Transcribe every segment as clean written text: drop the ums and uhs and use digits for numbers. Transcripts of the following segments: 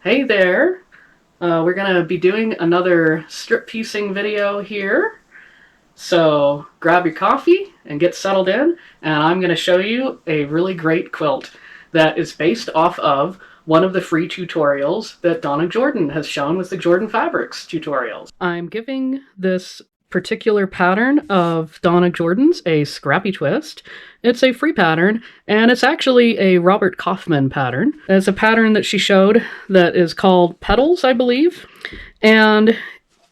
Hey there! We're gonna be doing another strip piecing video here. So grab your coffee and get settled in, and I'm gonna show you a really great quilt that is based off of one of the free tutorials that Donna Jordan has shown with the Jordan Fabrics tutorials. I'm giving this particular pattern of Donna Jordan's a Scrappy twist. It's a free pattern, and it's actually a Robert Kaufman pattern. It's a pattern that she showed that is called Petals, I believe. And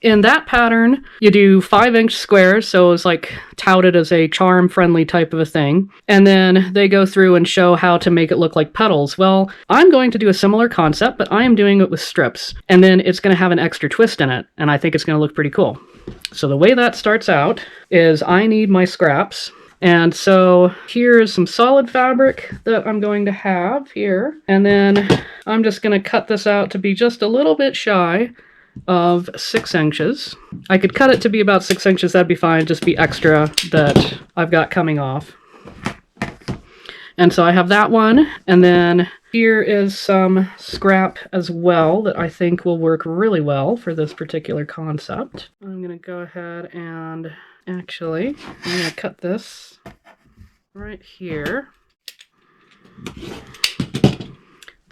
in that pattern, you do 5-inch squares, so it's like touted as a charm-friendly type of a thing. And then they go through and show how to make it look like petals. Well, I'm going to do a similar concept, but I am doing it with strips. And then it's going to have an extra twist in it, and I think it's going to look pretty cool. So the way that starts out is I need my scraps. And so here's some solid fabric that I'm going to have here. And then I'm just going to cut this out to be just a little bit shy of 6 inches. I could cut it to be about 6 inches, that'd be fine, just be extra that I've got coming off. And so I have that one, and then here is some scrap as well that I think will work really well for this particular concept. I'm going to go ahead and actually, I'm going to cut this right here.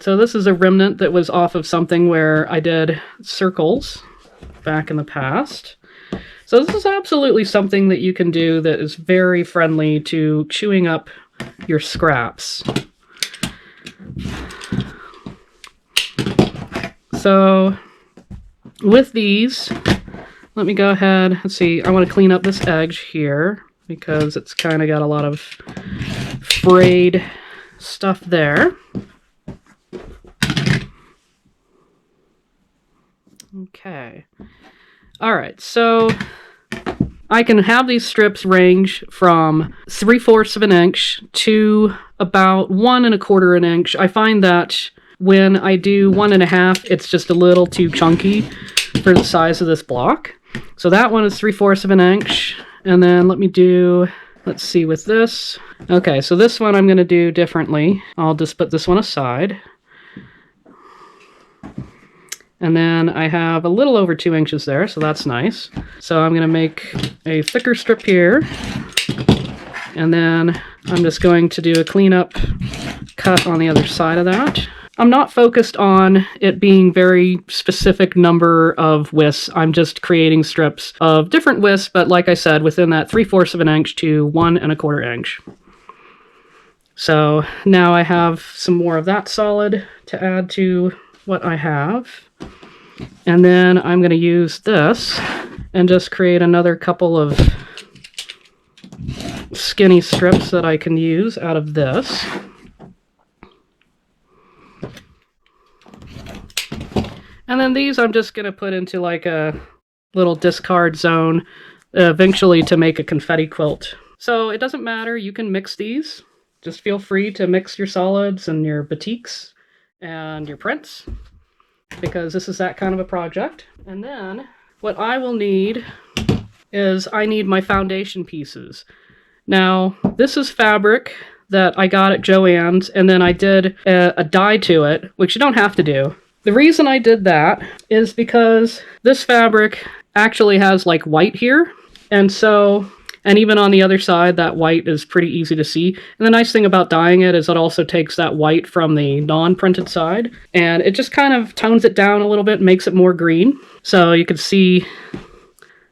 So this is a remnant that was off of something where I did circles back in the past. So this is absolutely something that you can do that is very friendly to chewing up your scraps. So with these, let me go ahead, let's see, I want to clean up this edge here because it's kind of got a lot of frayed stuff there. Okay. Alright, so I can have these strips range from 3/4 of an inch to about 1 1/4 inch. I find that when I do 1 1/2, it's just a little too chunky for the size of this block. So that one is 3/4 of an inch. And then let me do, let's see with this. Okay, so this one I'm going to do differently. I'll just put this one aside. And then I have a little over 2 inches there, so that's nice. So I'm going to make a thicker strip here. And then I'm just going to do a cleanup cut on the other side of that. I'm not focused on it being very specific number of widths. I'm just creating strips of different widths, but like I said, within that 3/4 of an inch to 1 1/4 inch. So now I have some more of that solid to add to what I have. And then I'm going to use this and just create another couple of skinny strips that I can use out of this. And then these I'm just going to put into like a little discard zone eventually to make a confetti quilt. So it doesn't matter, you can mix these. Just feel free to mix your solids and your batiks and your prints, because this is that kind of a project. And then what I will need is I need my foundation pieces. Now this is fabric that I got at Joann's, and then I did a dye to it, which you don't have to do. The reason I did that is because this fabric actually has like white here, and so, and even on the other side, that white is pretty easy to see. And the nice thing about dyeing it is it also takes that white from the non-printed side, and it just kind of tones it down a little bit, makes it more green. So you can see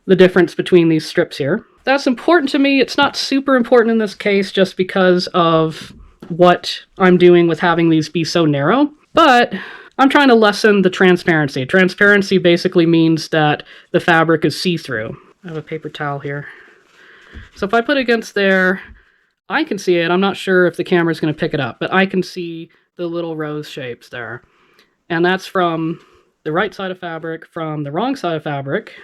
the difference between these strips here. That's important to me. It's not super important in this case just because of what I'm doing with having these be so narrow, but I'm trying to lessen the transparency. Transparency basically means that the fabric is see-through. I have a paper towel here. So if I put it against there, I can see it. I'm not sure if the camera's going to pick it up, but I can see the little rose shapes there. And that's from the right side of fabric. From the wrong side of fabric,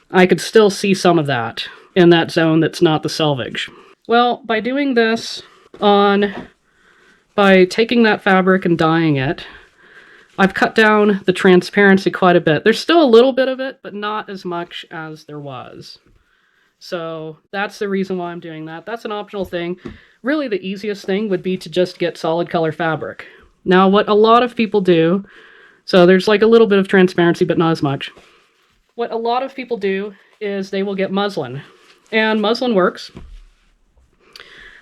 I could still see some of that in that zone that's not the selvage. Well, by doing this by taking that fabric and dyeing it, I've cut down the transparency quite a bit. There's still a little bit of it, but not as much as there was. So that's the reason why I'm doing that. That's an optional thing. Really, the easiest thing would be to just get solid color fabric. Now, what a lot of people do So there's like a little bit of transparency, but not as much. What a lot of people do is they will get muslin. And muslin works.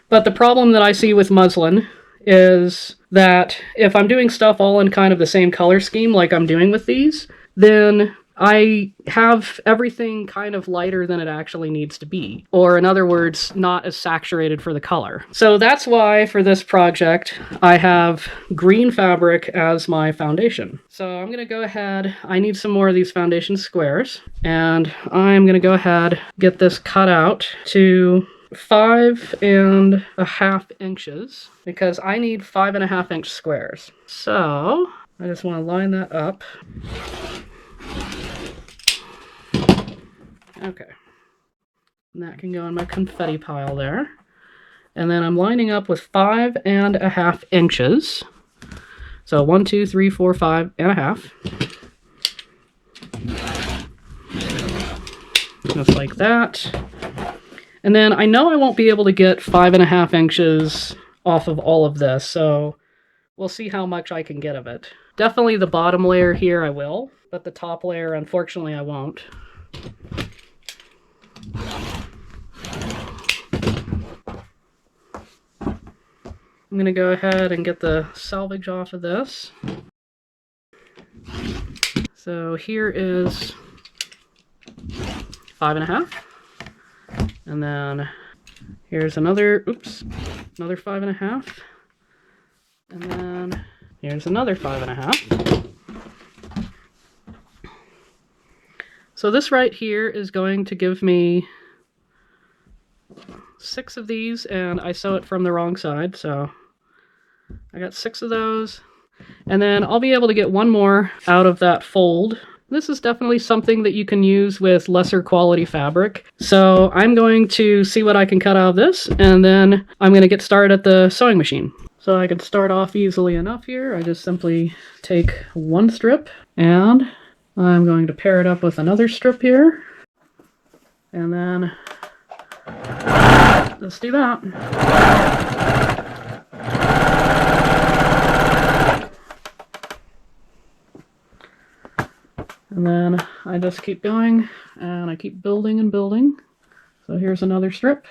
But the problem that I see with muslin is that if I'm doing stuff all in kind of the same color scheme like I'm doing with these, then I have everything kind of lighter than it actually needs to be. Or in other words, not as saturated for the color. So that's why for this project, I have green fabric as my foundation. So I'm gonna go ahead, I need some more of these foundation squares, and I'm gonna go ahead, get this cut out to 5.5 inches, because I need 5.5 inch squares. So I just wanna line that up. Okay, and that can go in my confetti pile there. And then I'm lining up with 5.5 inches. So 1, 2, 3, 4, 5.5. Just like that. And then I know I won't be able to get 5.5 inches off of all of this, so we'll see how much I can get of it. Definitely the bottom layer here I will, but the top layer, unfortunately, I won't. I'm going to go ahead and get the selvage off of this. So here is 5.5. And then here's another, another 5.5. And then here's another 5.5. So this right here is going to give me 6 of these, and I sew it from the wrong side, so I got 6 of those. And then I'll be able to get one more out of that fold. This is definitely something that you can use with lesser quality fabric. So I'm going to see what I can cut out of this, and then I'm going to get started at the sewing machine. So I can start off easily enough here. I just simply take one strip, and I'm going to pair it up with another strip here. And then let's do that. And then I just keep going, and I keep building and building. So here's another strip.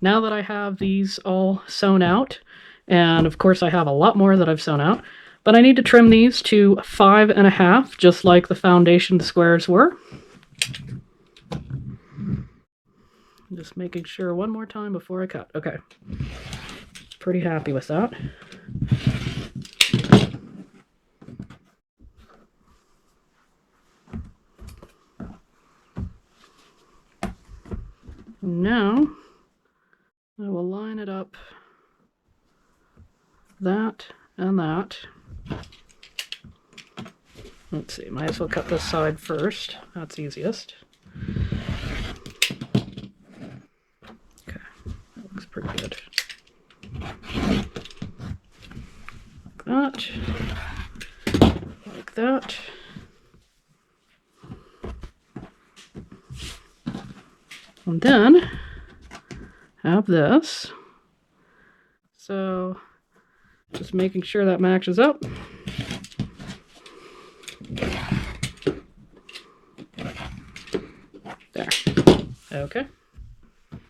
now that I have these all sewn out, and of course I have a lot more that I've sewn out, but I need to trim these to 5.5, just like the foundation squares were. Just making sure one more time before I cut. Okay. Pretty happy with that. Now, I will line it up that and that. Let's see, might as well cut this side first. That's easiest. Okay, that looks pretty good. Like that. Like that. And then have this. So just making sure that matches up. There. Okay.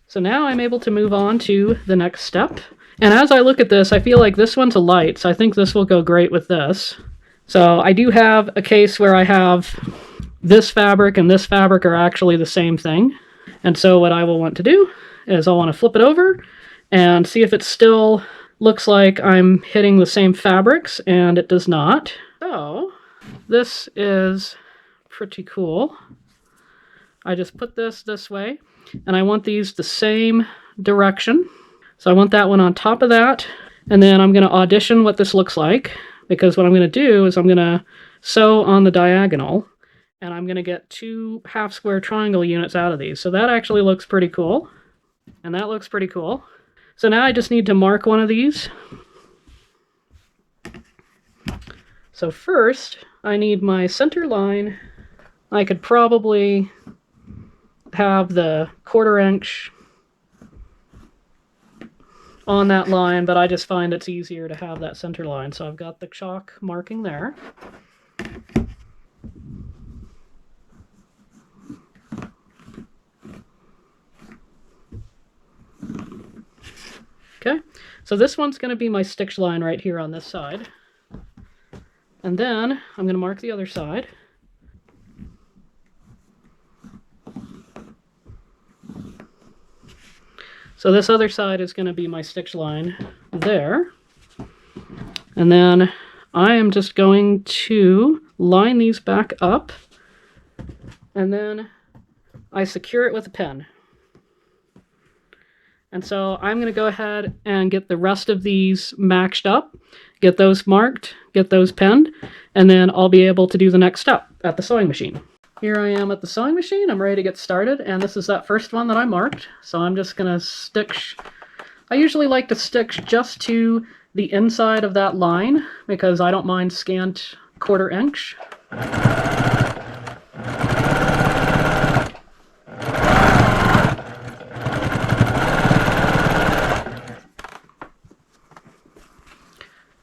So now I'm able to move on to the next step. And as I look at this, I feel like this one's a light, so I think this will go great with this. So I do have a case where I have this fabric and this fabric are actually the same thing. And so what I will want to do is I'll want to flip it over and see if it still looks like I'm hitting the same fabrics, and it does not. So this is pretty cool. I just put this way, and I want these the same direction. So I want that one on top of that, and then I'm going to audition what this looks like, because what I'm going to do is I'm going to sew on the diagonal, and I'm going to get 2 half square triangle units out of these. So that actually looks pretty cool, and that looks pretty cool. So now I just need to mark one of these. So first, I need my center line. I could probably have the 1/4 inch on that line, but I just find it's easier to have that center line. So I've got the chalk marking there. Okay, so this one's going to be my stitch line right here on this side. And then I'm going to mark the other side. So this other side is going to be my stitch line there. And then I am just going to line these back up, and then I secure it with a pin. And so I'm going to go ahead and get the rest of these matched up, get those marked, get those pinned, and then I'll be able to do the next step at the sewing machine. Here I am at the sewing machine. I'm ready to get started, and this is that first one that I marked. So I'm just going to stitch. I usually like to stitch just to the inside of that line because I don't mind scant 1/4 inch.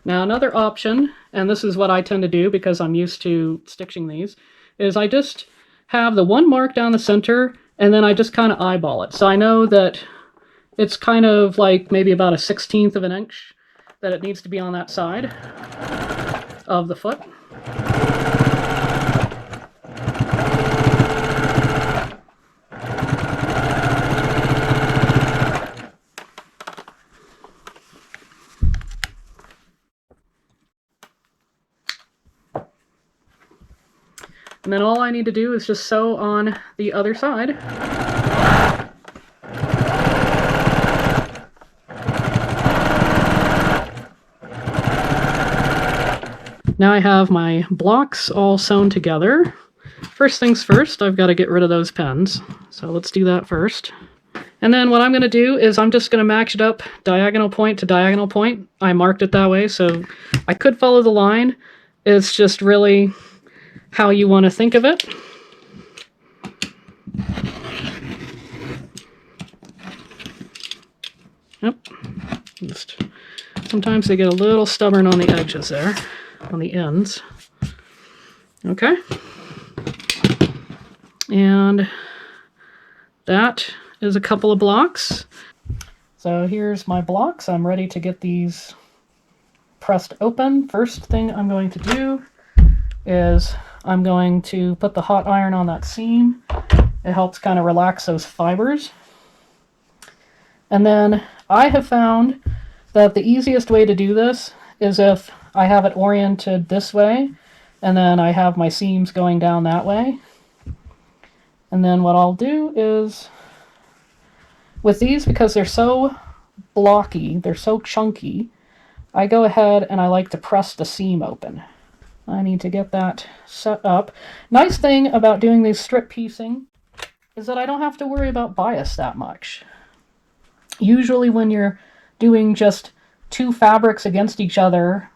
Now another option, and this is what I tend to do because I'm used to stitching these, is I just have the one mark down the center and then I just kind of eyeball it. So I know that it's kind of like maybe about a 1/16 of an inch that it needs to be on that side of the foot. And then all I need to do is just sew on the other side. Now I have my blocks all sewn together. First things first, I've got to get rid of those pins. So let's do that first. And then what I'm going to do is I'm just going to match it up diagonal point to diagonal point. I marked it that way, so I could follow the line. It's just really how you want to think of it. Yep. Just, sometimes they get a little stubborn on the edges there, on the ends. Okay. And that is a couple of blocks. So here's my blocks. I'm ready to get these pressed open. First thing I'm going to do is I'm going to put the hot iron on that seam. It helps kind of relax those fibers. And then I have found that the easiest way to do this is if I have it oriented this way, and then I have my seams going down that way. And then what I'll do is, with these, because they're so blocky, they're so chunky, I go ahead and I like to press the seam open. I need to get that set up. Nice thing about doing these strip piecing is that I don't have to worry about bias that much. Usually when you're doing just two fabrics against each other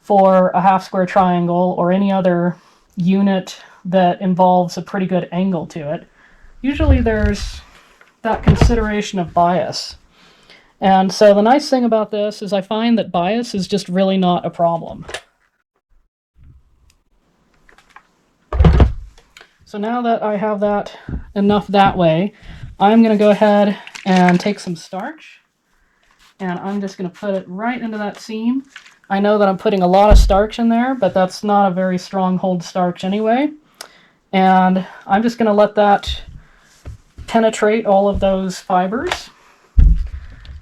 for a half square triangle or any other unit that involves a pretty good angle to it, usually there's that consideration of bias. And so the nice thing about this is I find that bias is just really not a problem. So now that I have that enough that way, I'm going to go ahead and take some starch, and I'm just going to put it right into that seam. I know that I'm putting a lot of starch in there, but that's not a very strong hold starch anyway. And I'm just going to let that penetrate all of those fibers.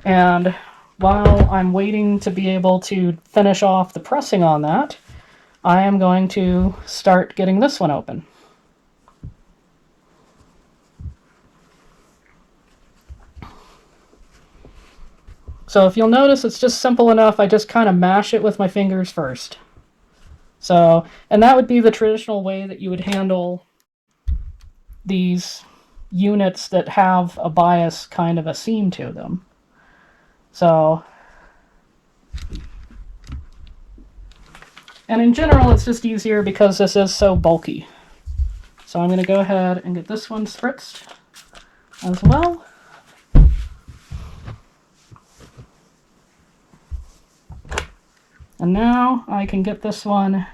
And while I'm waiting to be able to finish off the pressing on that, I am going to start getting this one open. So if you'll notice, it's just simple enough. I just kind of mash it with my fingers first. So, and that would be the traditional way that you would handle these units that have a bias kind of a seam to them. So, and in general, it's just easier because this is so bulky. So I'm going to go ahead and get this one spritzed as well. And now I can get this one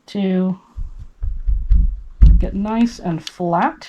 to get nice and flat.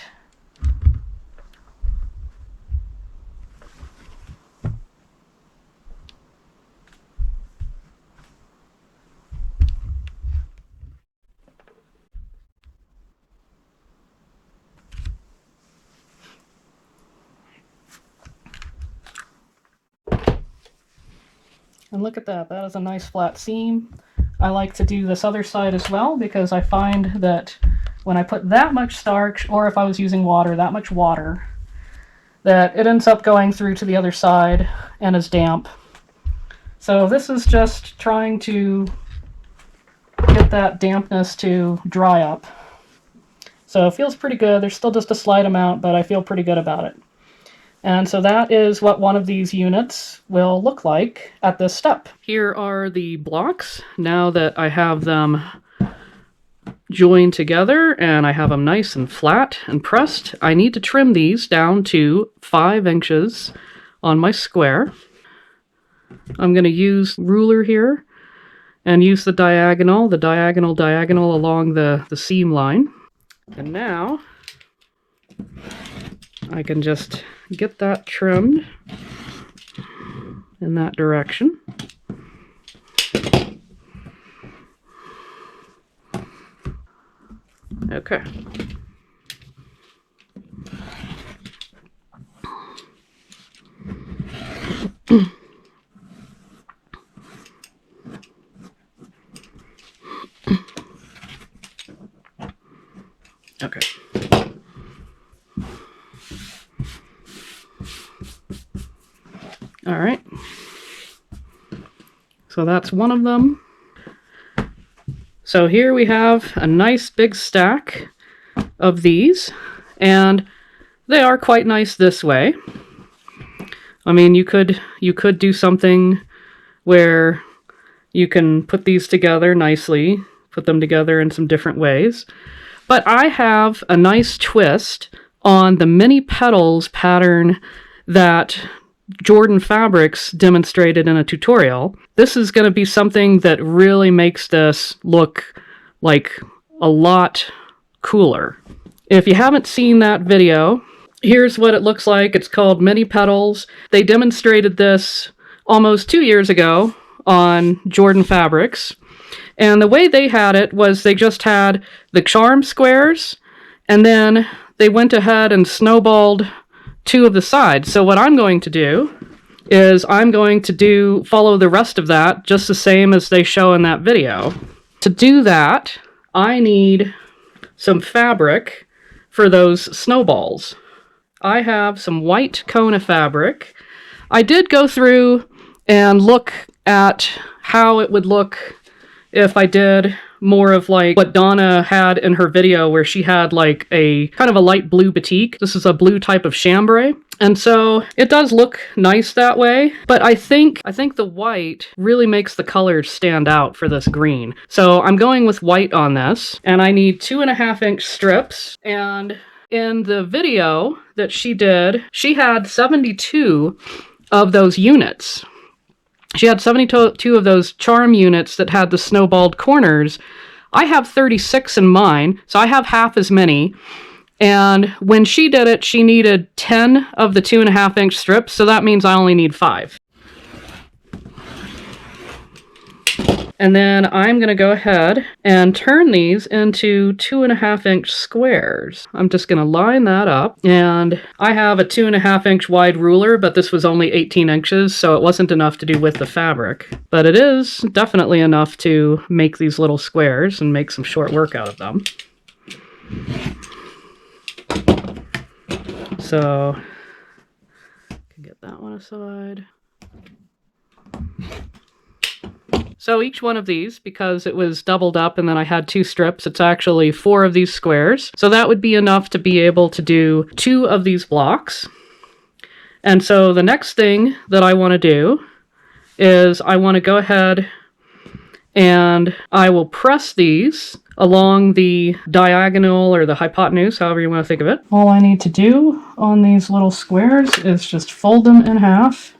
And look at that, that is a nice flat seam. I like to do this other side as well because I find that when I put that much starch, or if I was using water, that much water, that it ends up going through to the other side and is damp. So this is just trying to get that dampness to dry up. So it feels pretty good. There's still just a slight amount, but I feel pretty good about it. And so that is what one of these units will look like at this step. Here are the blocks. Now that I have them joined together and I have them nice and flat and pressed, I need to trim these down to 5 inches on my square. I'm going to use ruler here and use the diagonal along the seam line. And now I can just get that trimmed in that direction. Okay. Okay. All right. So that's one of them. So here we have a nice big stack of these, and they are quite nice this way. I mean, you could do something where you can put these together nicely, put them together in some different ways. But I have a nice twist on the Mini Petals pattern that Jordan Fabrics demonstrated in a tutorial. This is going to be something that really makes this look like a lot cooler. If you haven't seen that video, Here's what it looks like. It's called Mini Petals. They demonstrated this almost 2 years ago on Jordan Fabrics. And the way they had it was they just had the charm squares, and then they went ahead and snowballed 2 of the sides. So what I'm going to do is I'm going to follow the rest of that just the same as they show in that video. To do that, I need some fabric for those snowballs. I have some white Kona fabric. I did go through and look at how it would look if I did more of like what Donna had in her video, where she had like a kind of a light blue batik. This is a blue type of chambray. And so it does look nice that way, but I think the white really makes the colors stand out for this green. So I'm going with white on this, and I need 2.5-inch strips. And in the video that she did, she had 72 of those units. She had 72 of those charm units that had the snowballed corners. I have 36 in mine, so I have half as many. And when she did it, she needed 10 of the 2.5-inch strips, so that means I only need 5. And then I'm going to go ahead and turn these into 2.5-inch squares. I'm just going to line that up. And I have a 2.5-inch wide ruler, but this was only 18 inches, so it wasn't enough to do with the fabric. But it is definitely enough to make these little squares and make some short work out of them. So, I can get that one aside. So each one of these, because it was doubled up and then I had 2 strips, it's actually 4 of these squares. So that would be enough to be able to do 2 of these blocks. And so the next thing that I want to do is I want to go ahead and I will press these along the diagonal or the hypotenuse, however you want to think of it. All I need to do on these little squares is just fold them in half,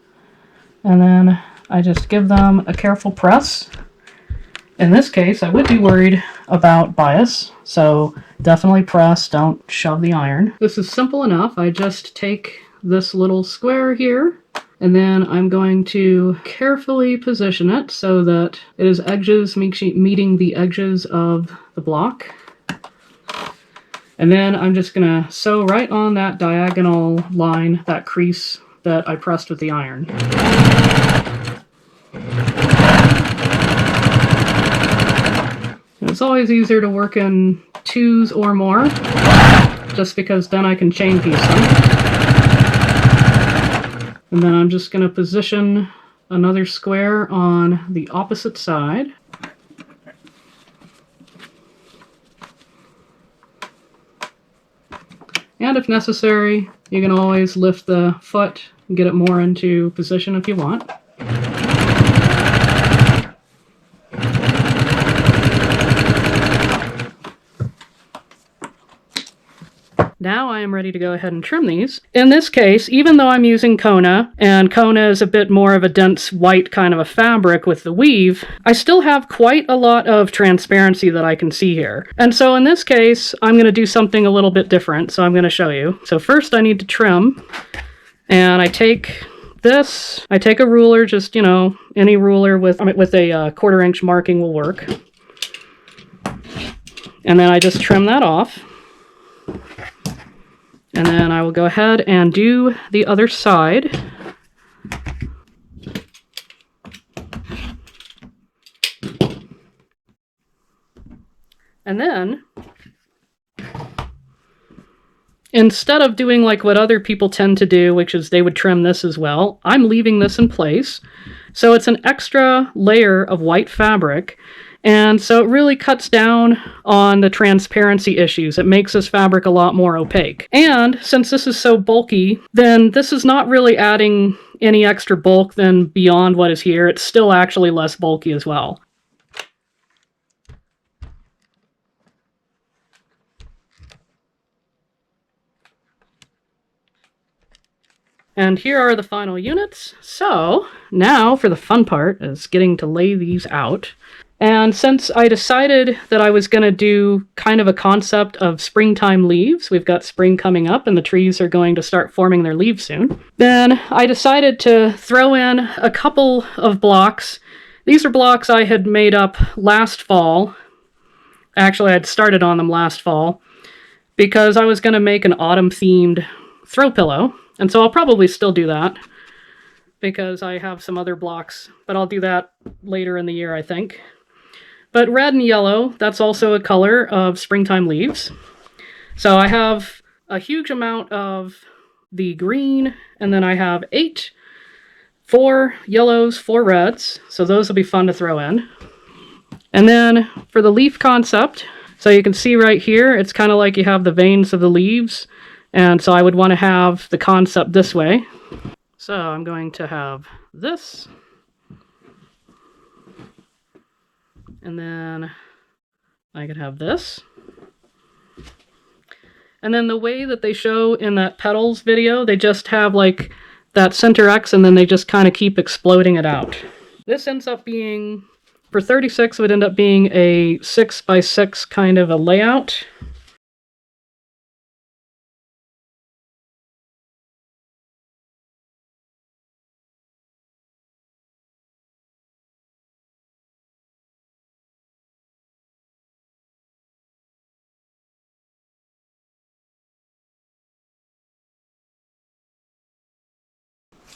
and then I just give them a careful press. In this case, I would be worried about bias, so definitely press, don't shove the iron. This is simple enough. I just take this little square here, and then I'm going to carefully position it so that it is edges meeting the edges of the block. And then I'm just going to sew right on that diagonal line, that crease that I pressed with the iron. It's always easier to work in 2s or more, just because then I can chain piece them. And then I'm just going to position another square on the opposite side. And if necessary, you can always lift the foot and get it more into position if you want. Now I am ready to go ahead and trim these. In this case, even though I'm using Kona, and Kona is a bit more of a dense white kind of a fabric with the weave, I still have quite a lot of transparency that I can see here. And so in this case, I'm going to do something a little bit different, so I'm going to show you. So first I need to trim, and I take this, I take a ruler, just, you know, any ruler with a 1/4-inch marking will work. And then I just trim that off. And then I will go ahead and do the other side. And then, instead of doing like what other people tend to do, which is they would trim this as well, I'm leaving this in place. So it's an extra layer of white fabric. And so it really cuts down on the transparency issues. It makes this fabric a lot more opaque. And since this is so bulky, then this is not really adding any extra bulk than beyond what is here. It's still actually less bulky as well. And here are the final units. So now for the fun part is getting to lay these out. And since I decided that I was going to do kind of a concept of springtime leaves, we've got spring coming up and the trees are going to start forming their leaves soon, then I decided to throw in a couple of blocks. These are blocks I had made up last fall. Actually, I'd started on them last fall because I was going to make an autumn-themed throw pillow. And so I'll probably still do that because I have some other blocks, but I'll do that later in the year, I think. But red and yellow, that's also a color of springtime leaves. So I have a huge amount of the green, and then I have 4 yellows, 4 reds, so those will be fun to throw in. And then for the leaf concept, so you can see right here, it's kind of like you have the veins of the leaves, and so I would want to have the concept this way. So I'm going to have this. And then I could have this. And then the way that they show in that petals video, they just have like that center X and then they just kind of keep exploding it out. This ends up being, for 36, it would end up being a 6x6 kind of a layout.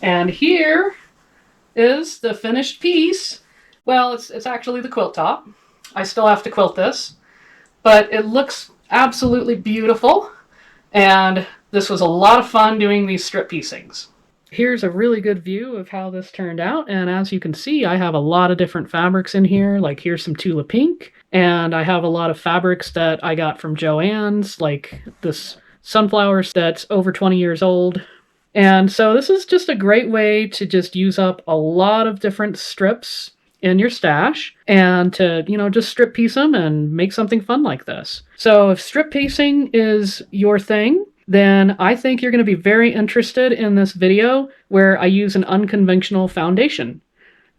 And here is the finished piece. Well, it's actually the quilt top. I still have to quilt this, but it looks absolutely beautiful. And this was a lot of fun doing these strip piecings. Here's a really good view of how this turned out. And as you can see, I have a lot of different fabrics in here. Like here's some Tula Pink. And I have a lot of fabrics that I got from Joann's, like this sunflower that's over 20 years old. And so this is just a great way to just use up a lot of different strips in your stash and to, you know, just strip piece them and make something fun like this. So if strip piecing is your thing, then I think you're going to be very interested in this video where I use an unconventional foundation.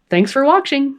Thanks for watching!